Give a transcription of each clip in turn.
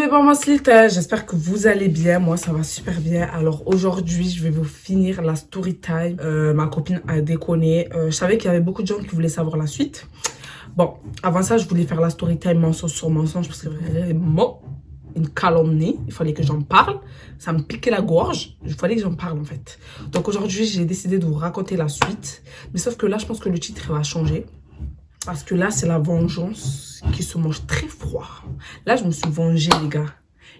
mes mamans slita, j'espère que vous allez bien. Moi, ça va super bien. Alors aujourd'hui, je vais vous finir la story time. Ma copine a déconné. Je savais qu'il y avait beaucoup de gens qui voulaient savoir la suite. Bon, avant ça, je voulais faire la story time mensonge sur mensonge parce que vraiment, une calomnie. Il fallait que j'en parle. Ça me piquait la gorge. Il fallait que j'en parle en fait. Donc aujourd'hui, j'ai décidé de vous raconter la suite. Mais sauf que là, je pense que le titre va changer. Parce que là, c'est la vengeance qui se mange très froid. Là, je me suis vengée, les gars.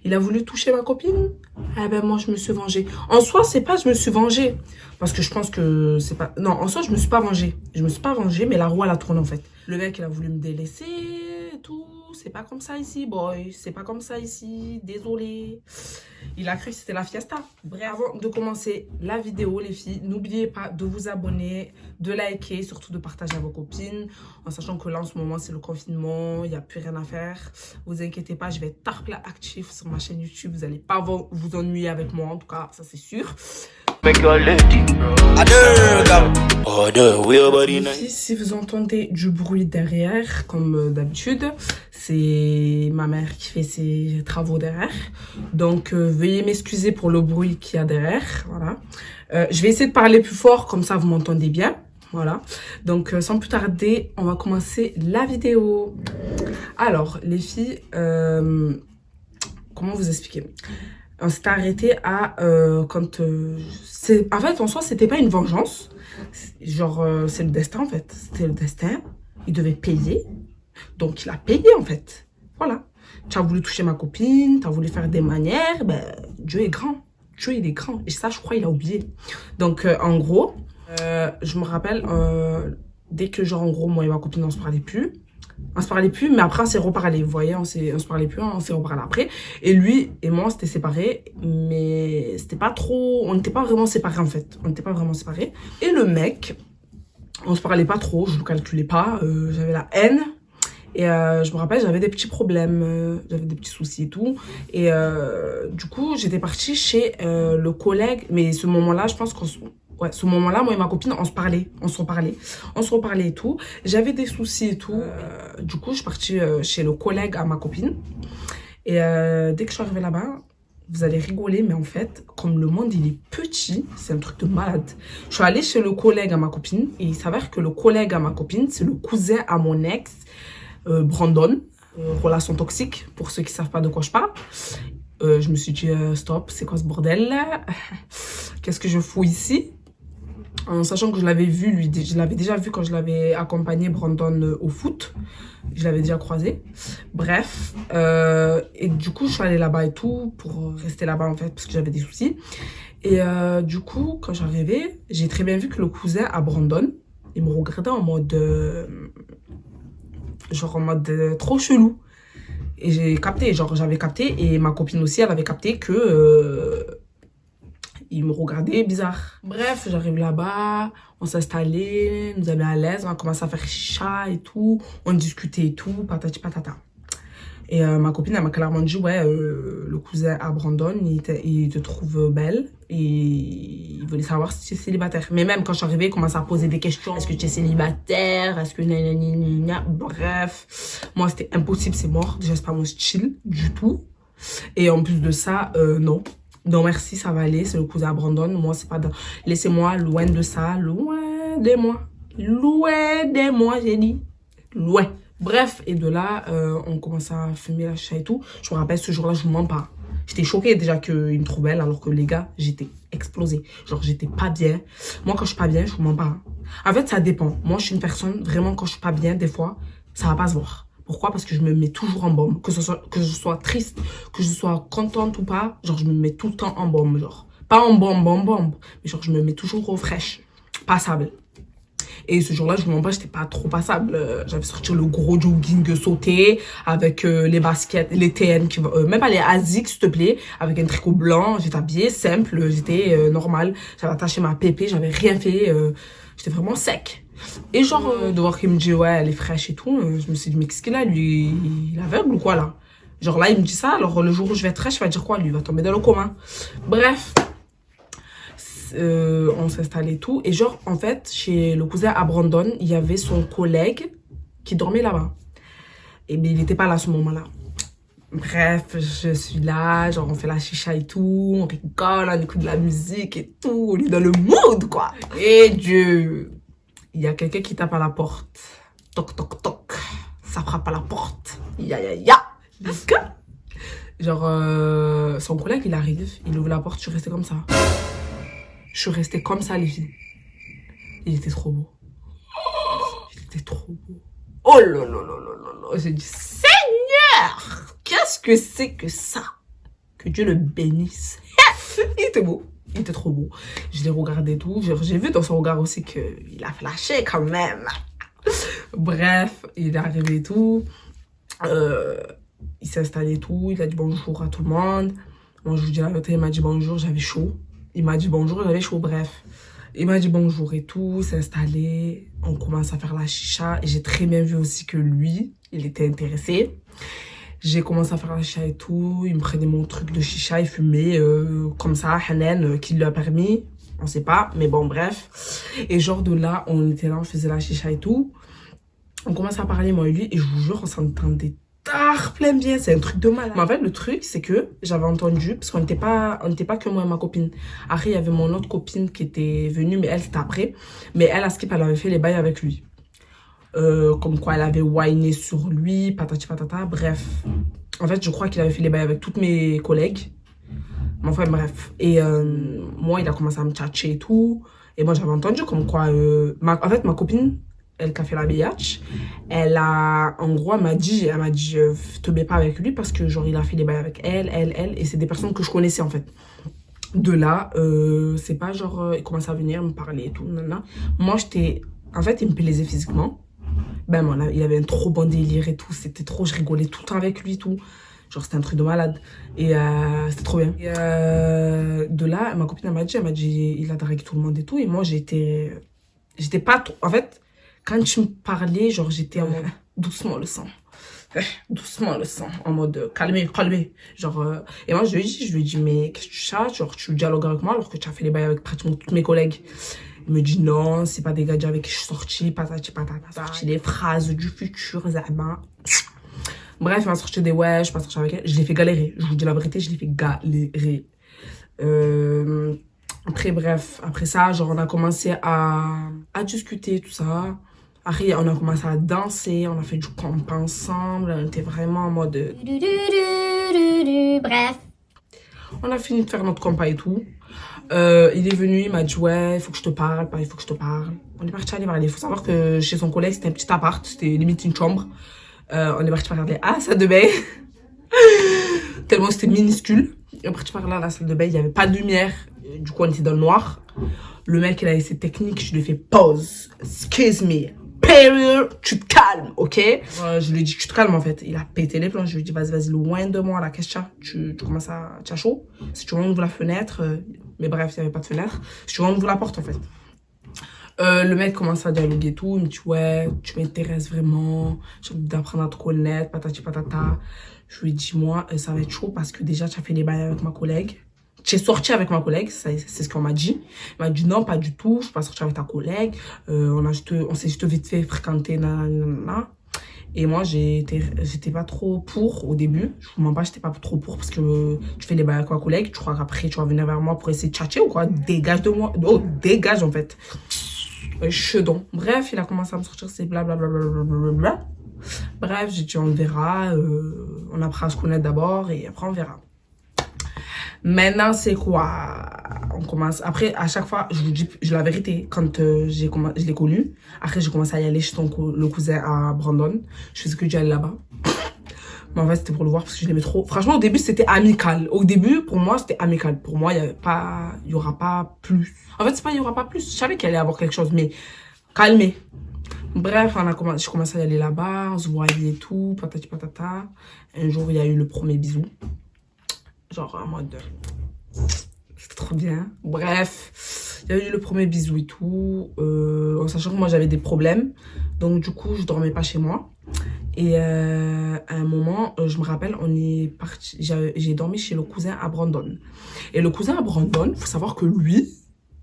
Il a voulu toucher ma copine. Eh ben, moi, je me suis vengée. En soi, c'est pas je me suis vengée. Parce que je pense que c'est pas... Non, en soi, je me suis pas vengée. Je me suis pas vengée, mais la roue, elle a tourné, en fait. Le mec, il a voulu me délaisser et tout. C'est pas comme ça ici, boy. C'est pas comme ça ici. Désolé. Il a cru que c'était la fiesta. Bref, avant de commencer la vidéo, les filles, n'oubliez pas de vous abonner, de liker, surtout de partager à vos copines. En sachant que là, en ce moment, c'est le confinement. Il n'y a plus rien à faire. Vous inquiétez pas, je vais être tarpla actif sur ma chaîne YouTube. Vous n'allez pas vous ennuyer avec moi, en tout cas, ça c'est sûr. Si vous entendez du bruit derrière, comme d'habitude, c'est ma mère qui fait ses travaux derrière. Donc, veuillez m'excuser pour le bruit qu'il y a derrière. Voilà. Je vais essayer de parler plus fort, comme ça vous m'entendez bien. Voilà. Donc, sans plus tarder, on va commencer la vidéo. Alors, les filles, comment vous expliquer? On s'est arrêté à quand en fait en soi c'était pas une vengeance, genre c'est le destin en fait, c'était le destin, il devait payer, donc il a payé en fait, voilà. Tu as voulu toucher ma copine, tu as voulu faire des manières, ben Dieu est grand, Dieu il est grand, et ça je crois il a oublié. Donc en gros je me rappelle dès que genre en gros moi et ma copine on se parlait plus, mais après on s'est reparlé, vous voyez, on se parlait plus, on s'est reparlé après. Et lui et moi, on s'était séparés, mais c'était pas trop, on n'était pas vraiment séparés en fait. On n'était pas vraiment séparés. Et le mec, on se parlait pas trop, je le calculais pas, j'avais la haine. Et je me rappelle, j'avais des petits problèmes, j'avais des petits soucis et tout. Et du coup, j'étais partie chez le collègue, mais ce moment-là, je pense qu'on ouais, ce moment-là, moi et ma copine, on se reparlait et tout. J'avais des soucis et tout. Du coup, je suis partie chez le collègue à ma copine. Et dès que je suis arrivée là-bas, vous allez rigoler, mais en fait, comme le monde, il est petit, c'est un truc de malade. Je suis allée chez le collègue à ma copine, et il s'avère que le collègue à ma copine, c'est le cousin à mon ex, Brandon. Relation toxique, pour ceux qui savent pas de quoi je parle. Je me suis dit, stop, c'est quoi ce bordel là? Qu'est-ce que je fous ici? En sachant que je l'avais vu, je l'avais déjà vu quand je l'avais accompagné Brandon au foot. Je l'avais déjà croisé. Bref, et du coup, je suis allée là-bas et tout, pour rester là-bas en fait, parce que j'avais des soucis. Et du coup, quand j'arrivais, j'ai très bien vu que le cousin à Brandon, il me regardait en mode, genre en mode trop chelou. Et j'ai capté, genre j'avais capté, et ma copine aussi, elle avait capté que... il me regardait bizarre. Bref, j'arrive là-bas, on s'est installé, nous a mis à l'aise, on a commencé à faire chat et tout, on discutait et tout, patati patata. Et ma copine, elle m'a clairement dit, ouais, le cousin à Brandon, il te trouve belle et il voulait savoir si tu es célibataire. Mais même quand je suis arrivée, il commençait à poser des questions. Est-ce que tu es célibataire? Est-ce que... Bref, moi, c'était impossible, c'est mort. Déjà, c'est pas mon style du tout. Et en plus de ça, non. Non, merci, ça va aller. C'est le cousin à Brandon. Moi, c'est pas... Laissez-moi loin de ça. Loin de moi. Loin de moi, j'ai dit. Loin. Bref, et de là, on commence à fumer la chicha et tout. Je me rappelle, ce jour-là, je vous mens pas. J'étais choquée déjà qu'il me trouve belle, alors que les gars, j'étais explosée. Genre, j'étais pas bien. Moi, quand je suis pas bien, je vous mens pas. En fait, ça dépend. Moi, je suis une personne, vraiment, quand je suis pas bien, des fois, ça va pas se voir. Pourquoi? Parce que je me mets toujours en baume. Que je sois triste, que je sois contente ou pas, genre, je me mets tout le temps en baume, genre. Pas en baume, mais genre, je me mets toujours au fraîche. Passable. Et ce jour-là, je vous mens pas, j'étais pas trop passable. J'avais sorti le gros jogging sauté avec les baskets, les TN, même pas les ASICS, s'il te plaît, avec un tricot blanc. J'étais habillée simple, j'étais normale. J'avais attaché ma pépé, j'avais rien fait. J'étais vraiment sec. Et genre, de voir qu'il me dit, ouais, elle est fraîche et tout, je me suis dit, mais qu'est-ce qu'il a, lui? Il est aveugle ou quoi, là? Genre là, il me dit ça, alors le jour où je vais être fraîche, il va dire quoi, lui? Il va tomber dans le commun. Bref. On s'installait et tout. Et genre, en fait, chez le cousin à Brandon, il y avait son collègue qui dormait là-bas. Et bien, il n'était pas là à ce moment-là. Bref, je suis là, genre on fait la chicha et tout, on rigole, on écoute de la musique et tout, on est dans le mood, quoi. Et Dieu, il y a quelqu'un qui tape à la porte. Toc, toc, toc. Ça frappe à la porte. Ya, ya, ya. Jusqu'à. Genre, son collègue, il arrive, il ouvre la porte, je suis restée comme ça. Je suis restée comme ça, les filles. Il était trop beau. Il était trop beau. Oh là là là là là là. J'ai dit, Seigneur, qu'est-ce que c'est que ça? Que Dieu le bénisse. Il était beau. Il était trop beau. Je l'ai regardé tout. J'ai vu dans son regard aussi qu'il a flashé quand même. Bref, il est arrivé et tout. Il s'est installé et tout. Il a dit bonjour à tout le monde. Moi, je lui dis la vérité, il m'a dit bonjour, j'avais chaud. Il m'a dit bonjour, j'avais chaud, bref. Il m'a dit bonjour et tout, s'est installé. On commence à faire la chicha. Et j'ai très bien vu aussi que lui, il était intéressé. J'ai commencé à faire la chicha et tout. Il me prenait mon truc de chicha, il fumait comme ça, Hanen, qui lui a permis. On sait pas, mais bon, bref. Et genre de là, on était là, on faisait la chicha et tout. On commence à parler, moi et lui, et je vous jure, on s'entendait tard, plein bien. C'est un truc de malade. Mais en fait, le truc, c'est que j'avais entendu, parce qu'on n'était pas que moi et ma copine. Après, il y avait mon autre copine qui était venue, mais elle, c'était après. Mais elle, à Skip, elle avait fait les bails avec lui. Comme quoi, elle avait whiné sur lui, patati patata, bref. En fait, je crois qu'il avait fait les bails avec toutes mes collègues. Mais enfin, bref. Et moi, il a commencé à me tchatcher et tout. Et moi, j'avais entendu comme quoi... en fait, ma copine, elle qui a fait la BH, elle a... En gros, elle m'a dit, te mets pas avec lui parce que, genre, il a fait les bails avec elle. Et c'est des personnes que je connaissais, en fait. De là, c'est pas genre... il commençait à venir me parler et tout, nanana. Moi, j'étais... En fait, il me plaisait physiquement. Ben, voilà, il avait un trop bon délire et tout. C'était trop... Je rigolais tout le temps avec lui et tout. Genre, c'était un truc de malade. Et c'était trop bien. Et de là, ma copine, elle m'a dit, il a dragué tout le monde et tout. Et moi, j'étais pas trop... En fait, quand tu me parlais, genre, j'étais en mode, doucement le sang. Doucement le sang. En mode, calmez, calmez. Genre, et moi, je lui ai dit, mais qu'est-ce que tu cherches? Genre, tu dialogues avec moi alors que tu as fait les bails avec pratiquement tous mes collègues. Il me dit, non, c'est pas des gars avec qui je suis sortie, patati patata. Sorti les phrases du futur, zama. Bref, il m'a sorti des ouais, je suis pas sortie avec elle. Je l'ai fait galérer. Je vous dis la vérité, je l'ai fait galérer. Après, bref, après ça, genre, on a commencé à discuter, tout ça. Après, on a commencé à danser, on a fait du comp ensemble. On était vraiment en mode... Bref. On a fini de faire notre compas et tout. Il est venu, il m'a dit ouais, il faut que je te parle, il faut que je te parle. On est parti aller parler. Il faut savoir que chez son collègue, c'était un petit appart, c'était limite une chambre. On est parti regarder à la salle de bain. Tellement c'était minuscule. Et on est parti par là à la salle de bain, il n'y avait pas de lumière. Du coup, on était dans le noir. Le mec, il a essayé technique, je lui ai fait pause. Excuse me. Perrier, tu te calmes, ok? Je lui ai dit, tu te calmes en fait. Il a pété les plombs. Je lui ai dit, vas-y, loin de moi, là, qu'est-ce que tu commences à... Tu as chaud? Si tu ouvres la fenêtre, mais bref, il n'y avait pas de fenêtre. Si tu ouvres la porte, en fait. Le mec commence à dialoguer et tout. Il me dit, ouais, tu m'intéresses vraiment. J'ai envie d'apprendre à te connaître, patati patata. Je lui ai dit, moi, ça va être chaud parce que déjà, tu as fait les bails avec ma collègue. Tu es sorti avec ma collègue, c'est ce qu'on m'a dit. Il m'a dit non, pas du tout, je suis pas sortie avec ta collègue. On s'est juste vite fait fréquenter, nanana. Et moi, j'étais pas trop pour au début. Je vous mens pas, j'étais pas trop pour parce que tu fais les bails avec ma collègue. Tu crois qu'après, tu vas venir vers moi pour essayer de tchatcher ou quoi? Dégage de moi. Oh, dégage en fait. Chedon. Bref, il a commencé à me sortir ces blablabla. Bref, j'ai dit on verra. On apprend à se connaître d'abord et après on verra. Maintenant, c'est quoi? On commence. Après, à chaque fois, je vous dis la vérité. Quand je l'ai connu, après, j'ai commencé à y aller chez le cousin à Brandon. Je faisais que d'y aller là-bas. Mais en fait, c'était pour le voir parce que je l'aimais trop. Franchement, au début, c'était amical. Au début, pour moi, c'était amical. Pour moi, il y aura pas plus. En fait, c'est pas il y aura pas plus. Je savais qu'il allait y avoir quelque chose, mais calmez. Bref, j'ai commencé à y aller là-bas. On se voyait et tout, patati patata. Un jour, il y a eu le premier bisou. Genre en mode... C'était trop bien. Bref, il y a eu le premier bisou et tout. En sachant que moi, j'avais des problèmes. Donc, du coup, je dormais pas chez moi. Et à un moment, je me rappelle, on est parti. J'ai dormi chez le cousin à Brandon. Et le cousin à Brandon, faut savoir que lui,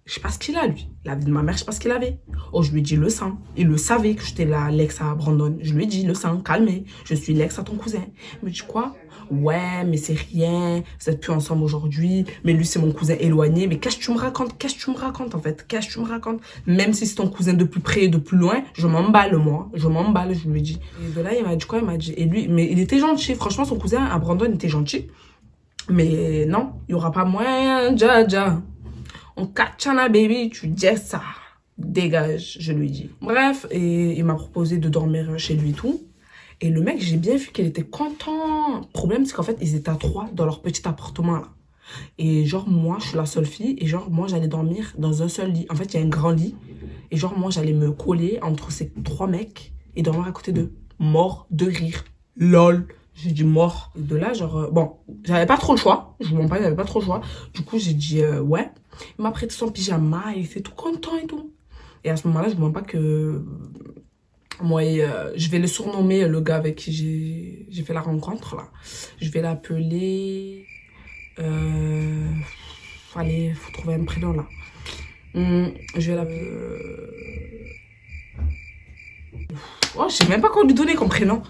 Je sais pas ce qu'il a, lui. La vie de ma mère, je sais pas ce qu'il avait. Oh, je lui ai dit le sang. Il le savait que j'étais l'ex à Brandon. Je lui ai dit le sang, calmez. Je suis l'ex à ton cousin. Il me dit quoi? Ouais, mais c'est rien. Vous êtes plus ensemble aujourd'hui. Mais lui, c'est mon cousin éloigné. Mais qu'est-ce que tu me racontes? Qu'est-ce que tu me racontes, en fait? Qu'est-ce que tu me racontes? Même si c'est ton cousin de plus près et de plus loin, je m'emballe, moi. Je m'emballe, je lui ai dit. Et de là, il m'a dit quoi? Il m'a dit. Et lui, mais il était gentil. Franchement, son cousin à Brandon était gentil. Mais non, il n'y aura pas moyen, dja. On Kachana baby, tu dis ça. Dégage, je lui dis. Bref, et il m'a proposé de dormir chez lui et tout. Et le mec, j'ai bien vu qu'il était content. Le problème, c'est qu'en fait, ils étaient à 3 dans leur petit appartement là. Et genre, moi, je suis la seule fille. Et genre, moi, j'allais dormir dans un seul lit. En fait, il y a un grand lit. Et genre, moi, j'allais me coller entre ces 3 mecs et dormir à côté d'eux. Mort de rire. Lol. J'ai dit mort. Et de là, genre, bon, j'avais pas trop le choix. Je vous mens pas, j'avais pas trop le choix. Du coup, j'ai dit ouais. Il m'a prêté son pyjama, il était tout content et tout. Et à ce moment-là, je ne vous mens pas que moi, je vais le surnommer le gars avec qui j'ai fait la rencontre là. Je vais l'appeler. Allez, faut trouver un prénom là. Je vais l'appeler. Oh, je sais même pas quoi lui donner comme prénom.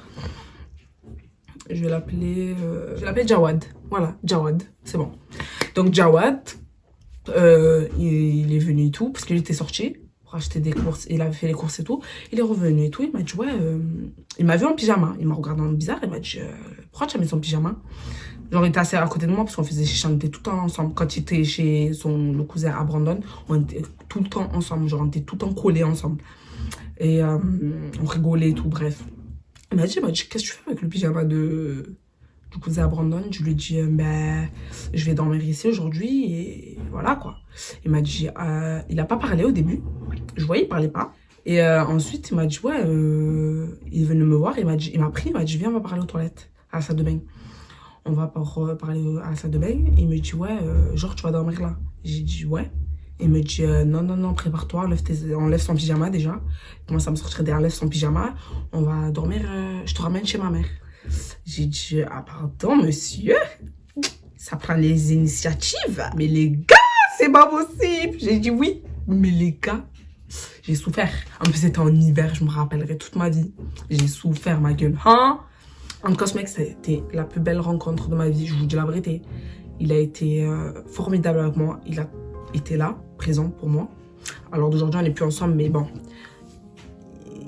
Je vais l'appeler Jawad. Voilà, Jawad, c'est bon. Donc Jawad, il est venu et tout, parce qu'il était sorti pour acheter des courses, il avait fait les courses et tout. Il est revenu et tout, il m'a dit ouais, il m'a vu en pyjama, il m'a regardé en bizarre, il m'a dit pourquoi tu as mis son pyjama? Genre il était assis à côté de moi parce qu'on faisait chicha, on était tout le temps ensemble. Quand il était chez le cousin à Brandon, on était tout le temps ensemble, genre on était tout le temps collés ensemble. Et on rigolait et tout, bref. Il m'a dit qu'est-ce que tu fais avec le pyjama du cousin à Brandon? Je lui ai dit, je vais dormir ici aujourd'hui et voilà quoi. Il m'a dit, il a pas parlé au début. Je voyais, il parlait pas. Et ensuite, il m'a dit, ouais, il est venu me voir, il m'a pris, il m'a dit, viens, on va parler aux toilettes, à la salle de bain. On va parler à la salle de bain. Il me dit, ouais, genre, tu vas dormir là. J'ai dit, ouais. Il me dit, non, prépare-toi, enlève son pyjama déjà. Il commence à me sortir des enlève son pyjama. On va dormir, je te ramène chez ma mère. J'ai dit, ah pardon, monsieur, ça prend les initiatives. Mais les gars, c'est pas possible. J'ai dit oui, mais les gars, j'ai souffert. En plus, c'était en hiver, je me rappellerai toute ma vie. J'ai souffert, ma gueule. Hein? En tout cas, ce mec, ça a été la plus belle rencontre de ma vie, je vous dis la vérité. Il a été formidable avec moi. Il a été là, présent pour moi. Alors d'aujourd'hui, on n'est plus ensemble, mais bon.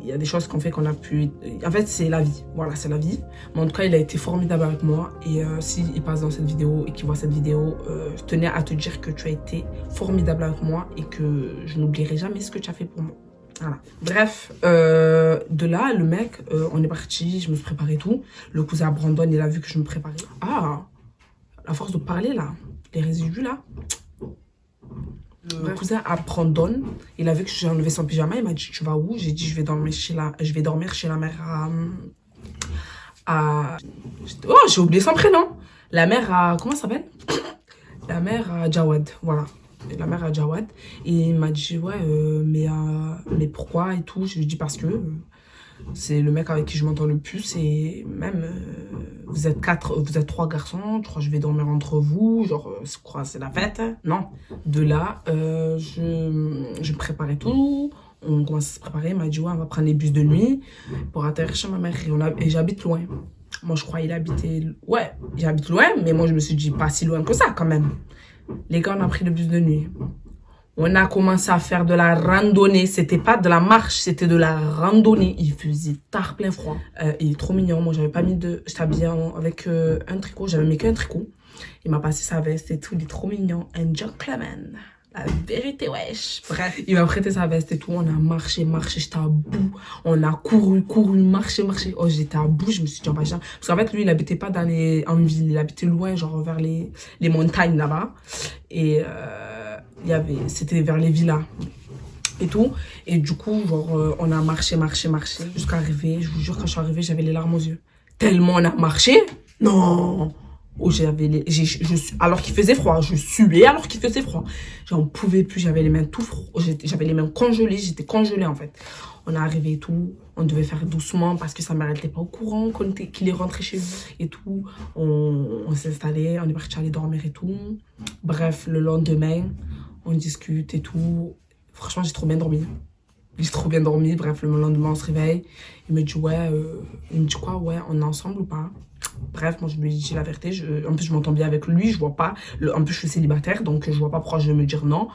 Il y a des choses qu'on fait qu'on a pu... En fait, c'est la vie. Voilà, c'est la vie. Mais en tout cas, il a été formidable avec moi. Et s'il passe dans cette vidéo et qu'il voit cette vidéo, je tenais à te dire que tu as été formidable avec moi et que je n'oublierai jamais ce que tu as fait pour moi. Voilà. Bref, de là, le mec, on est parti, je me suis préparée tout. Le cousin à Brandon, il a vu que je me préparais. Ah, à force de parler là, les résidus là. Le cousin à Brandon, il a vu que j'ai enlevé son pyjama, il m'a dit tu vas où? J'ai dit je vais dormir chez la mère Oh, j'ai oublié son prénom. La mère à... Comment ça s'appelle? La mère à Jawad, voilà. La mère à Jawad. Et il m'a dit ouais, mais pourquoi et tout? Je lui ai dit parce que c'est le mec avec qui je m'entends le plus et même vous êtes 3 garçons, je crois que je vais dormir entre vous, genre c'est quoi, c'est la fête, hein? Non. De là, je préparais tout, on commence à se préparer, il m'a dit ouais, on va prendre les bus de nuit pour atterrir chez ma mère et j'habite loin. Moi je crois il habitait, ouais, j'habite loin, mais moi je me suis dit pas si loin que ça quand même. Les gars, on a pris le bus de nuit. On a commencé à faire de la randonnée. C'était pas de la marche, c'était de la randonnée. Il faisait tard, plein froid. Il est trop mignon. Moi, j'avais pas mis de... J'étais habillée avec un tricot. J'avais mis qu'un tricot. Il m'a passé sa veste et tout. Il est trop mignon. Un gentleman. La vérité, wesh. Bref, il m'a prêté sa veste et tout. On a marché. J'étais à bout. On a couru, marché. Oh, j'étais à bout. Je me suis dit, parce qu'en fait, lui, il habitait pas en ville. Il habitait loin, genre vers les montagnes là-bas. Et... c'était vers les villas et tout. Et du coup, genre, on a marché jusqu'à arriver. Je vous jure, quand je suis arrivée, j'avais les larmes aux yeux. Tellement on a marché. Non. Oh, alors qu'il faisait froid. Je suais alors qu'il faisait froid. J'en pouvais plus. J'avais les mains tout froid. J'avais les mains congelées. J'étais congelée, en fait. On est arrivé et tout. On devait faire doucement parce que sa mère n'était pas au courant qu'il est rentré chez lui et tout. On s'est installé. On est parti aller dormir et tout. Bref, le lendemain... on discute et tout. Franchement, j'ai trop bien dormi. J'ai trop bien dormi. Bref, le lendemain, on se réveille. Il me dit, ouais, il me dit quoi, ouais, on est ensemble ou pas? Bref, moi, je lui dis la vérité. En plus, je m'entends bien avec lui. Je vois pas. En plus, je suis célibataire, donc je vois pas pourquoi je vais me dire non.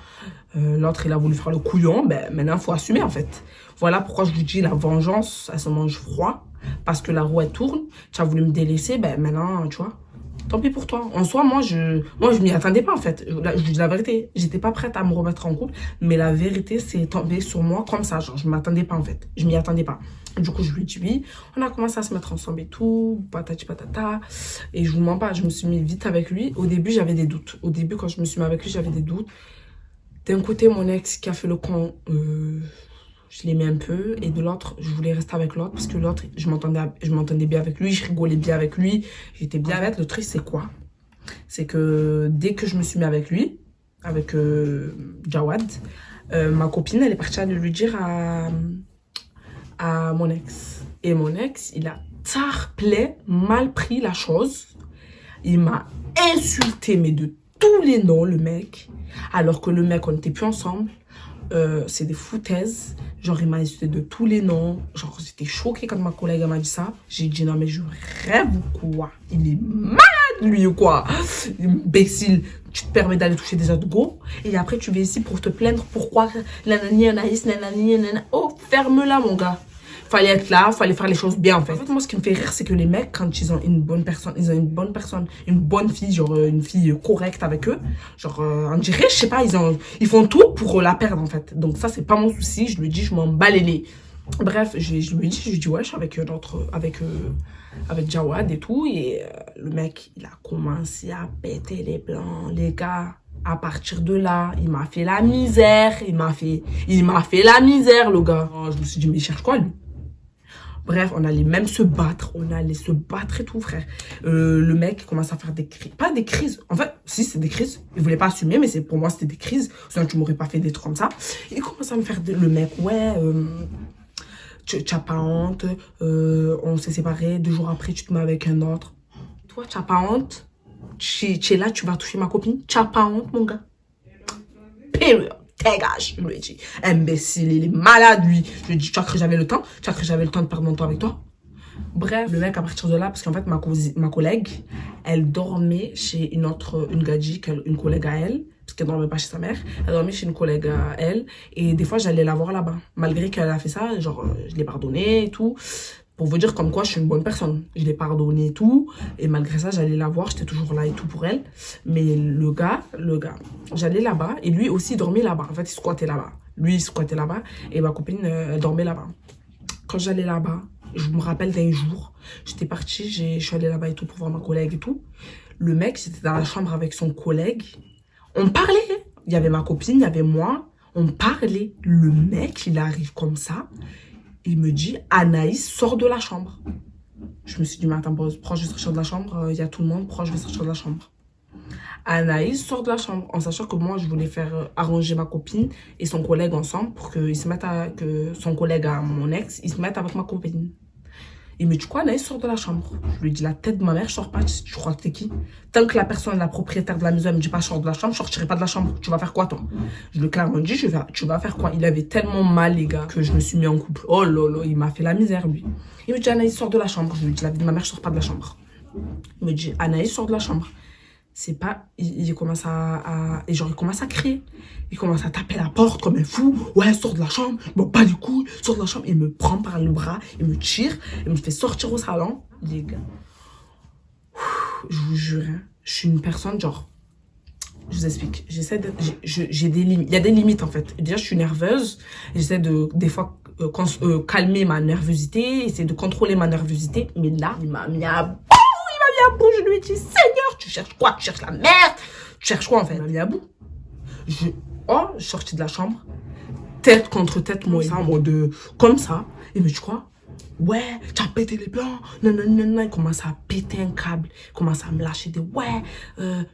L'autre, il a voulu faire le couillon. Ben, maintenant, il faut assumer, en fait. Voilà pourquoi je lui dis la vengeance, elle se mange froid. Parce que la roue, elle tourne. Tu as voulu me délaisser. Ben, maintenant, tu vois. Tant pis pour toi. En soi, moi, je m'y attendais pas, en fait. Je dis la vérité. J'étais pas prête à me remettre en couple. Mais la vérité, c'est tombé sur moi comme ça. Genre, je m'attendais pas, en fait. Je m'y attendais pas. Du coup, je lui dis oui. On a commencé à se mettre ensemble et tout. Patati patata. Et je vous mens pas, je me suis mis vite avec lui. Au début, j'avais des doutes. Au début, quand je me suis mis avec lui, j'avais des doutes. D'un côté, mon ex qui a fait le con, je l'aimais un peu. Et de l'autre, je voulais rester avec l'autre. Parce que l'autre, je m'entendais bien avec lui. Je rigolais bien avec lui. J'étais bien avec. Le truc, c'est quoi? C'est que dès que je me suis mis avec lui, avec Jawad, ma copine, elle est partie aller lui dire à mon ex. Et mon ex, il a mal pris la chose. Il m'a insulté, mais de tous les noms, le mec. Alors que le mec, on n'était plus ensemble. C'est des foutaises. Genre, il m'a insulté de tous les noms. Genre, j'étais choquée quand ma collègue m'a dit ça. J'ai dit, non, mais je rêve ou quoi? Il est malade, lui, ou quoi? Imbécile. Tu te permets d'aller toucher des autres go. Et après, tu viens ici pour te plaindre. Pourquoi? Nanani, Anaïs, nanani, nanana. Oh, ferme-la, mon gars. Fallait être là, fallait faire les choses bien, en fait. En fait, moi, ce qui me fait rire, c'est que les mecs, quand ils ont une bonne personne, une bonne fille, genre une fille correcte avec eux, genre, on dirait, je sais pas, ils font tout pour la perdre, en fait. Donc ça, c'est pas mon souci. Je lui dis, je m'en bats les nez. Bref, je lui dis, ouais, je suis avec Jawad et tout. Et le mec, il a commencé à péter les plans, les gars. À partir de là, il m'a fait la misère. Il m'a fait la misère, le gars. Oh, je me suis dit, mais il cherche quoi, lui? Bref, on allait même se battre. On allait se battre et tout, frère. Le mec commence à faire des crises. Pas des crises. En fait, si, c'est des crises. Il voulait pas assumer, mais pour moi, c'était des crises. Sinon, tu m'aurais pas fait des trucs comme ça. Il commence à me faire le mec, ouais, tu n'as pas honte. On s'est séparés. 2 jours après, tu te mets avec un autre. Toi, tu n'as pas honte. Tu es là, tu vas toucher ma copine. Tu n'as pas honte, mon gars. Period. Dégage, je lui ai dit. Imbécile, il est malade, lui. Je lui ai dit, tu as cru que j'avais le temps? Tu as cru que j'avais le temps de perdre mon temps avec toi? Bref, le mec, à partir de là, parce qu'en fait, ma collègue, elle dormait chez une gadji, une collègue à elle, parce qu'elle dormait pas chez sa mère. Elle dormait chez une collègue à elle. Et des fois, j'allais la voir là-bas. Malgré qu'elle a fait ça, genre, je l'ai pardonné et tout. Pour vous dire comme quoi je suis une bonne personne. Je l'ai pardonné et tout. Et malgré ça, j'allais la voir. J'étais toujours là et tout pour elle. Mais le gars, j'allais là-bas. Et lui aussi, il dormait là-bas. En fait, il squattait là-bas. Lui, il squattait là-bas. Et ma copine, elle dormait là-bas. Quand j'allais là-bas, je me rappelle d'un jour, j'étais partie, je suis allée là-bas et tout pour voir ma collègue et tout. Le mec, j'étais dans la chambre avec son collègue. On parlait. Il y avait ma copine, il y avait moi. On parlait. Le mec, il arrive comme ça. Il me dit, Anaïs, sors de la chambre. Je me suis dit, mais attends, pourquoi je vais sortir de la chambre? Il y a tout le monde, pourquoi je vais sortir de la chambre? Anaïs sort de la chambre, en sachant que moi, je voulais faire arranger ma copine et son collègue ensemble pour que son collègue à mon ex, ils se mettent avec ma copine. Il me dit quoi, Anaïs sort de la chambre. Je lui dis, la tête de ma mère, je sors pas. Tu crois que t'es qui? Tant que la personne, la propriétaire de la maison, elle me dit pas, je sors de la chambre, je sortirai pas de la chambre. Tu vas faire quoi, toi? Je lui ai clairement dit, tu vas faire quoi? Il avait tellement mal, les gars, que je me suis mis en couple. Oh là là, il m'a fait la misère, lui. Il me dit, Anaïs sort de la chambre. Je lui dis, la vie de ma mère, je sors pas de la chambre. Il me dit, Anaïs sort de la chambre. C'est pas, il commence et genre, il commence à crier. Il commence à taper la porte comme un fou. Ouais, sors de la chambre. Bon, pas du coup, sors de la chambre. Il me prend par le bras, il me tire, il me fait sortir au salon. Les gars, je vous jure, hein, je suis une personne, genre, je vous explique. J'ai des limites. Il y a des limites, en fait. Déjà, je suis nerveuse. J'essaie des fois, calmer ma nervosité, essayer de contrôler ma nervosité. Mais là, il m'a mis à bout, je lui ai dit, Seigneur, tu cherches quoi? Tu cherches la merde? Tu cherches quoi, en fait? Il m'a mis à bout. Je suis sortie de la chambre, tête contre tête, moi, ça, en mode comme ça. Il me dit quoi? Ouais, tu as pété les plans. Non, non, non, non. Il commence à péter un câble. Il commence à me lâcher des ouais.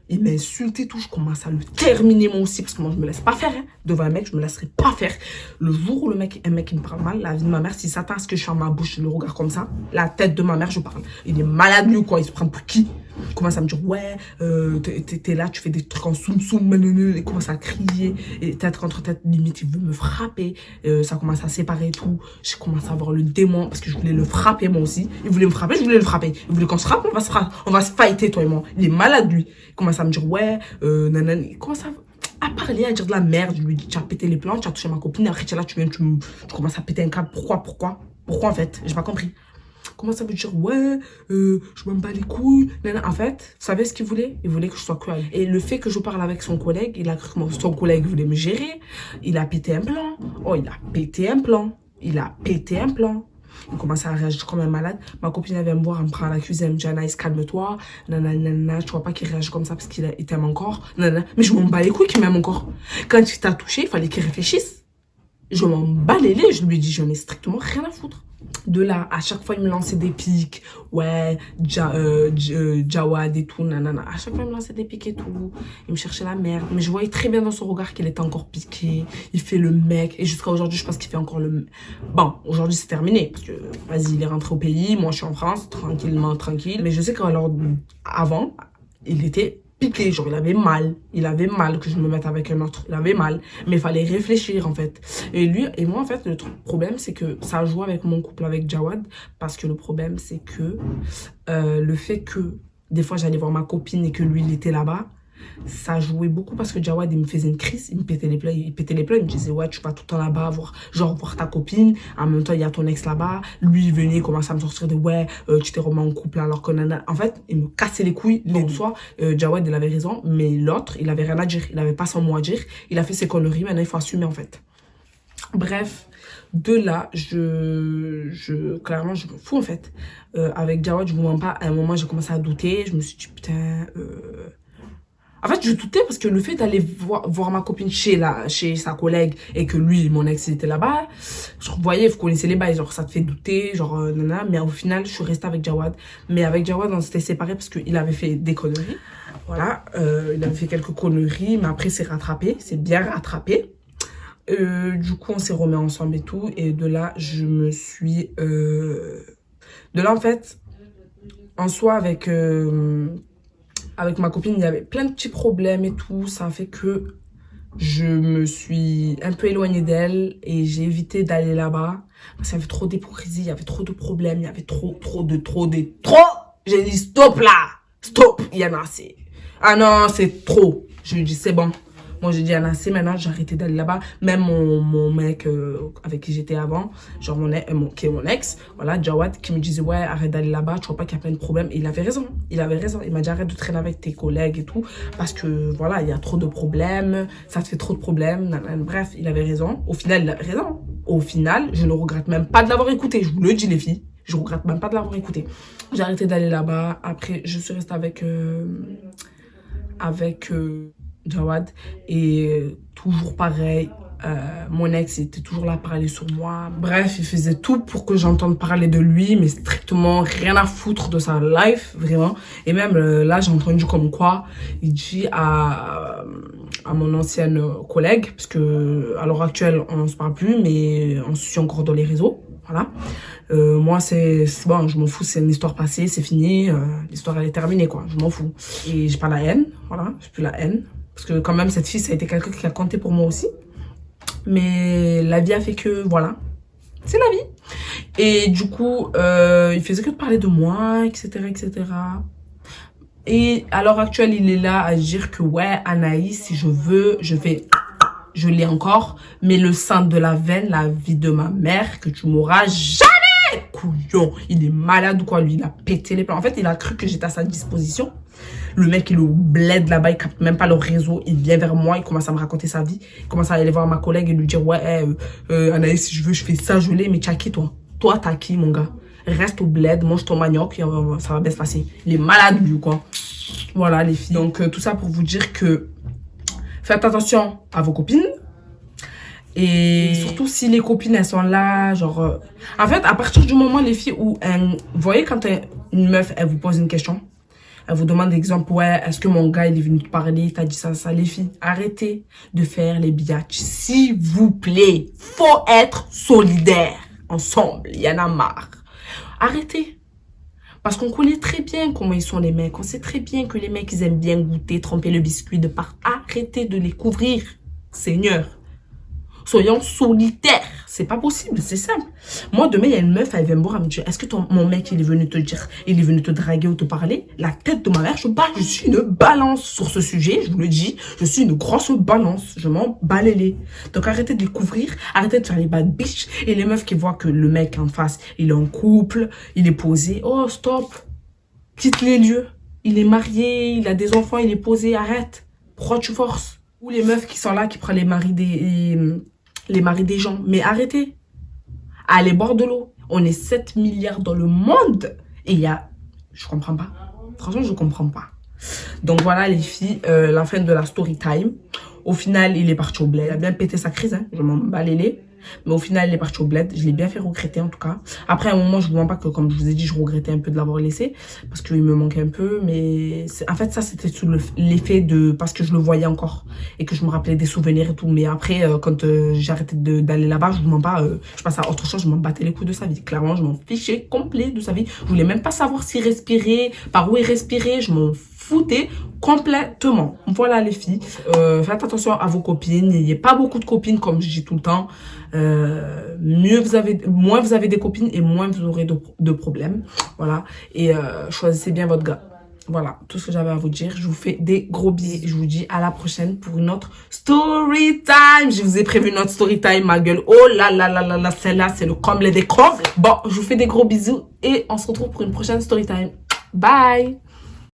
Il m'insulte et tout. Je commence à le terminer moi aussi. Parce que moi, je me laisse pas faire. Hein. Devant un mec, je me laisserai pas faire. Le jour où un mec il me parle mal, la vie de ma mère, s'il s'attend à ce que je fasse ma bouche, je le regarde comme ça. La tête de ma mère, je parle. Il est malade, lui, quoi. Il se prend pour qui? Il commence à me dire, ouais, t'es là, tu fais des trucs en soum-soum. Il commence à crier. Et tête contre tête, limite, il veut me frapper. Ça commence à séparer et tout. Je commence à avoir le démon parce que je voulais le frapper moi aussi. Il voulait me frapper, je voulais le frapper. Il voulait qu'on se frappe, on va se fighter toi et moi. Il est malade lui. Il commence à me dire ouais, nanana. Il commence à parler, à dire de la merde. Je lui dis tu as pété les plans, tu as touché ma copine. Après tu es là, tu commences à péter un câble. Pourquoi en fait? J'ai pas compris. Comment ça veut dire ouais, je m'en bats les couilles. Nana. En fait, vous savez ce qu'il voulait? Il voulait que je sois que avec. Et le fait que je parle avec son collègue, il a cru que son collègue voulait me gérer. Il a pété un plan. Oh, il a pété un plan. Il a pété un plan. Il commence à réagir comme un malade. Ma copine elle vient me voir, elle me prend à la cuisine, elle me dit Anaïs, calme-toi. Nanana, tu vois pas qu'il réagit comme ça parce qu'il t'aime encore. Nanana. Mais je m'en bats les couilles qu'il m'aime encore. Quand il t'a touché, il fallait qu'il réfléchisse. Je m'en bats les laits. Je lui ai dit, je n'ai strictement rien à foutre. De là, à chaque fois, il me lançait des pics. Ouais, Jawad et tout, nanana. À chaque fois, il me lançait des pics et tout. Il me cherchait la merde. Mais je voyais très bien dans son regard qu'il était encore piqué. Il fait le mec. Et jusqu'à aujourd'hui, je pense qu'il fait encore le... Bon, aujourd'hui, c'est terminé. Parce que, vas-y, il est rentré au pays. Moi, je suis en France, tranquillement, tranquille. Mais je sais qu'alors, avant, il était... piqué, genre il avait mal que je me mette avec un autre, il avait mal, mais il fallait réfléchir en fait. Et lui et moi en fait le problème c'est que ça joue avec mon couple avec Jawad parce que le problème c'est que le fait que des fois j'allais voir ma copine et que lui il était là-bas, ça jouait beaucoup parce que Jawad il me faisait une crise, il me pétait les plombs, il me disait ouais tu vas tout le temps là-bas voir ta copine, en même temps il y a ton ex là-bas, lui il venait commencer à me sortir de ouais tu t'es remis en couple alors que nana, en fait il me cassait les couilles. Donc soit Jawad il avait raison mais l'autre il avait rien à dire, il avait pas son mot à dire, il a fait ses conneries, maintenant il faut assumer en fait. Bref, de là, clairement, je me fous en fait. Avec Jawad, je vous mens pas, à un moment j'ai commencé à douter, je me suis dit putain... En fait, je doutais parce que le fait d'aller voir ma copine chez sa collègue et que lui, mon ex, il était là-bas, je voyais, vous connaissez les bails, genre ça te fait douter, genre nana, mais au final, je suis restée avec Jawad. Mais avec Jawad, on s'était séparés parce qu'il avait fait des conneries. Voilà, il avait fait quelques conneries, mais après, c'est rattrapé, c'est bien rattrapé. Du coup, on s'est remis ensemble et tout, et de là, je me suis... De là, en fait, en soi, avec ma copine, il y avait plein de petits problèmes et tout. Ça a fait que je me suis un peu éloignée d'elle et j'ai évité d'aller là-bas. Parce qu'il y avait trop d'hypocrisie, il y avait trop de problèmes, il y avait trop. J'ai dit stop là, stop, il y en a assez. Ah non, c'est trop. Je lui ai dit c'est bon. Moi, j'ai dit, assez, maintenant, j'ai arrêté d'aller là-bas. Même mon mec avec qui j'étais avant, genre qui est mon ex, voilà, Jawad, qui me disait, ouais, arrête d'aller là-bas, tu vois pas qu'il y a plein de problèmes. Et il avait raison, il m'a dit, arrête de traîner avec tes collègues et tout, parce que, voilà, il y a trop de problèmes, ça te fait trop de problèmes. Bref, il avait raison. Au final, il avait raison. Au final, je ne regrette même pas de l'avoir écouté. Je vous le dis, les filles. Je regrette même pas de l'avoir écouté. J'ai arrêté d'aller là-bas. Après, je suis restée avec Jawad et toujours pareil, mon ex était toujours là pour aller sur moi. Bref, il faisait tout pour que j'entende parler de lui, mais strictement rien à foutre de sa life, vraiment. Et même là, j'ai entendu comme quoi il dit à mon ancienne collègue, parce que à l'heure actuelle on ne se parle plus, mais on se suit encore dans les réseaux, voilà. Moi c'est bon, je m'en fous, c'est une histoire passée, c'est fini, l'histoire elle est terminée quoi, je m'en fous. Et j'ai pas la haine, voilà, j'ai plus la haine. Parce que quand même, cette fille, ça a été quelqu'un qui a compté pour moi aussi. Mais la vie a fait que, voilà, c'est la vie. Et du coup, il faisait que de parler de moi, etc., etc. Et à l'heure actuelle, il est là à dire que, ouais, Anaïs, si je veux, je l'ai encore. Mais le sein de la veine, la vie de ma mère, que tu m'auras jamais, couillon. Il est malade ou quoi, lui, il a pété les plans. En fait, il a cru que j'étais à sa disposition. Le mec, il est au bled là-bas, il capte même pas le réseau. Il vient vers moi, il commence à me raconter sa vie. Il commence à aller voir ma collègue et lui dire, ouais, Anaïs, si je veux, je fais ça, je l'ai. Mais t'as qui, toi? Toi, t'as qui, mon gars? Reste au bled, mange ton manioc, et ça va bien se passer. Il est malade, lui, quoi. Voilà, les filles. Donc, tout ça pour vous dire que faites attention à vos copines. Et surtout si les copines, elles sont là, genre... En fait, à partir du moment, les filles, où... vous voyez, quand une meuf, elle vous pose une question, elle vous demande exemple, ouais, est-ce que mon gars, il est venu te parler, il t'a dit ça, ça, les filles, arrêtez de faire les biatchs. S'il vous plaît, faut être solidaire. Ensemble, il y en a marre. Arrêtez. Parce qu'on connaît très bien comment ils sont les mecs. On sait très bien que les mecs, ils aiment bien goûter, tremper le biscuit de part. Arrêtez de les couvrir, Seigneur. Soyons solitaires. C'est pas possible, c'est simple. Moi, demain, il y a une meuf, elle vient me voir, elle me dit, est-ce que mon mec, il est venu te dire, il est venu te draguer ou te parler? La tête de ma mère, je suis une balance sur ce sujet, je vous le dis. Je suis une grosse balance. Je m'en bats les laits. Donc, arrêtez de les couvrir, arrêtez de faire les bad bitch. Et les meufs qui voient que le mec en face, il est en couple, il est posé. Oh, stop. Quitte les lieux. Il est marié, il a des enfants, il est posé, arrête. Pourquoi tu forces? Ou les meufs qui sont là, qui prennent les maris des gens. Mais arrêtez. Allez boire de l'eau. On est 7 milliards dans le monde. Et il y a... Je comprends pas. Franchement, je comprends pas. Donc voilà les filles, la fin de la story time. Au final, il est parti au bled. Il a bien pété sa crise, hein. Je m'en bats les laits. Mais au final, il est parti au bled. Je l'ai bien fait regretter en tout cas. Après, à un moment, je ne vous mens pas que, comme je vous ai dit, je regrettais un peu de l'avoir laissé. Parce qu'il me manquait un peu. Mais en fait, ça, c'était sous l'effet de... Parce que je le voyais encore. Et que je me rappelais des souvenirs et tout. Mais après, quand j'ai arrêté d'aller là-bas, je ne vous mens pas. Je passe à autre chose. Je m'en battais les couilles de sa vie. Clairement, je m'en fichais complet de sa vie. Je voulais même pas savoir s'il respirait, par où il respirait. Je m'en foutais complètement. Voilà les filles. Faites attention à vos copines. Il n'y a pas beaucoup de copines, comme je dis tout le temps. Moins vous avez des copines et moins vous aurez de problèmes. Voilà. Et choisissez bien votre gars. Voilà, tout ce que j'avais à vous dire. Je vous fais des gros bisous. Je vous dis à la prochaine pour une autre story time. Je vous ai prévu une autre story time, ma gueule. Oh là là là là là, celle-là, c'est le comble des combles. Bon, je vous fais des gros bisous et on se retrouve pour une prochaine story time. Bye!